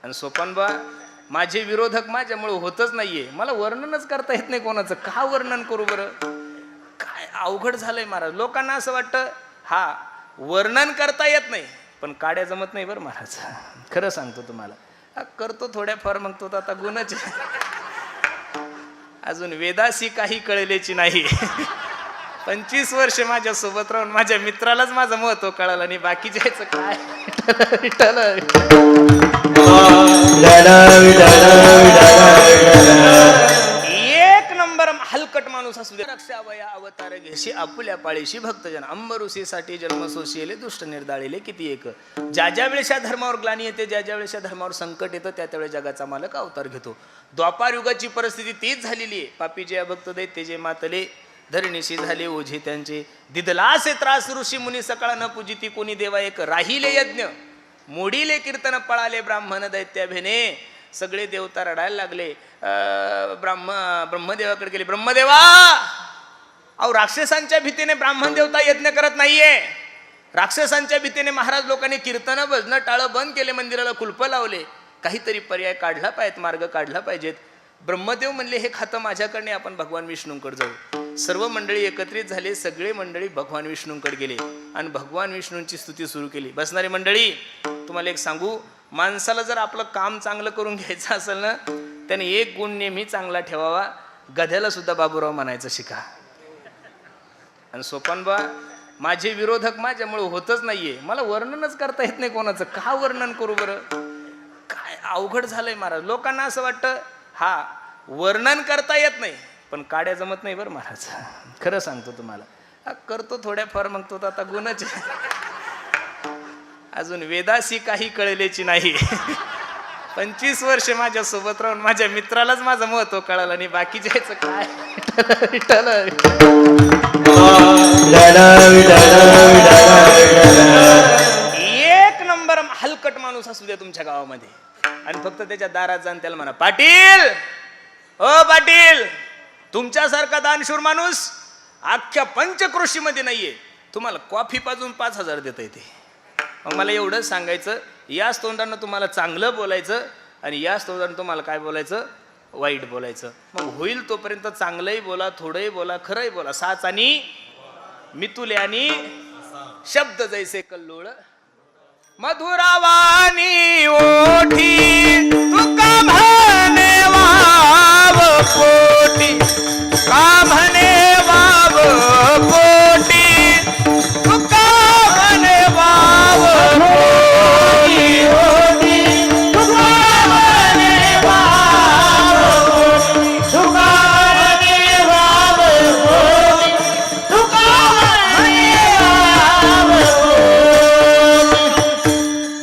आणि सोपानबा माझे विरोधक माझ्यामुळे होतच नाहीये, मला वर्णनच करता येत नाही कोणाचं, का वर्णन करू बरं, काय अवघड झालंय महाराज. लोकांना असं वाटतं हा वर्णन करता येत नाही पण काड्या जमत नाही बरं महाराज. खरं सांगतो तुम्हाला, करतो थोड्याफार, मग तो आता गुणच अजून वेदासी काही कळलेची नाही. 25 वर्ष माझ्या सोबत राहून माझ्या मित्रालाच माझं महत्व कळालं आणि बाकीच्याचं काय. एक नंबर हलकट माणूस असू दे, रक्षावया अवतार घेशी आपुल्या पाळीशी भक्तजन अंबऋषीसाठी जन्म सोशियले दुष्ट निर्दाळिले किती एक. ज्या ज्या वेळेस या धर्मावर ग्लानी येते, ज्या ज्या वेळेस या धर्मावर संकट येतं, त्या त्यावेळेस जगाचा मालक अवतार घेतो. द्वापार युगाची परिस्थिती तीच झालेली आहे. पापी जे भक्त दैत्य जे मातले धरणीशी झाले ओझे त्यांचे, दिदलासे त्रास ऋषी मुनी सकाळ न पूजिती कोणी देवा एक. राहिले यज्ञ मोडीले कीर्तन पळाले ब्राह्मण दैत्याभेने. सगळे देवता रडायला लागले. ब्रह्मदेवाकडे गेले, ब्रह्मदेवा अहो राक्षसांच्या भीतीने ब्राह्मण देवता यज्ञ करत नाहीये. राक्षसांच्या भीतीने महाराज लोकांनी कीर्तन भजन टाळं बंद केले, मंदिराला कुलप लावले. काहीतरी पर्याय काढला पाहिजेत, मार्ग काढला पाहिजेत. ब्रह्मदेव म्हणले हे खातं माझ्याकडे, आपण भगवान विष्णूंकडे जाऊ. सर्व मंडळी एकत्रित झाले, सगळे मंडळी भगवान विष्णूंकडे गेले आणि भगवान विष्णूंची स्तुती सुरू केली. बसणारी मंडळी, तुम्हाला एक सांगू, माणसाला जर आपलं काम चांगलं करून घ्यायचं असेल ना, त्याने एक गुण नेहमी चांगला ठेवावा, गध्याला सुद्धा बाबूराव म्हणायचं शिका. आणि सोपानबा माझे विरोधक माझ्यामुळे होतच नाहीये, मला वर्णनच करता येत नाही कोणाचं, का वर्णन करू बरं, काय अवघड झालंय महाराज. लोकांना असं वाटतं हा वर्णन करता येत नाही पण काड्या जमत नाही बरं महाराज. खरं सांगतो तुम्हाला, करतो थोड्याफार, मग तो आता गुणच अजून वेदासी काही कळलेची नाही. 25 वर्ष माझ्या सोबत राहून माझ्या मित्रालाच माझं महत्व कळालं आणि बाकीच्याचं काय. एक नंबर हलकट माणूस असू द्या तुमच्या गावामध्ये आणि फक्त त्याच्या दारात जाऊन त्याला म्हणा, पाटील ओ पाटील, तुमच्यासारखा दानशूर माणूस अख्ख्या पंचक्रोशीमध्ये नाहीये, तुम्हाला कॉफी पाजून 5,000 देता येते. मग मला एवढंच सांगायचं, याच तोंडानं तुम्हाला चांगलं बोलायचं आणि याच तोंडानं तुम्हाला काय बोलायचं, वाईट बोलायचं. मग होईल तोपर्यंत चांगलंही बोला, थोडंही बोला, खरंही बोला. साच आणि मितुले आणि शब्द जैसे कल्लोळ मधुरावानी ओ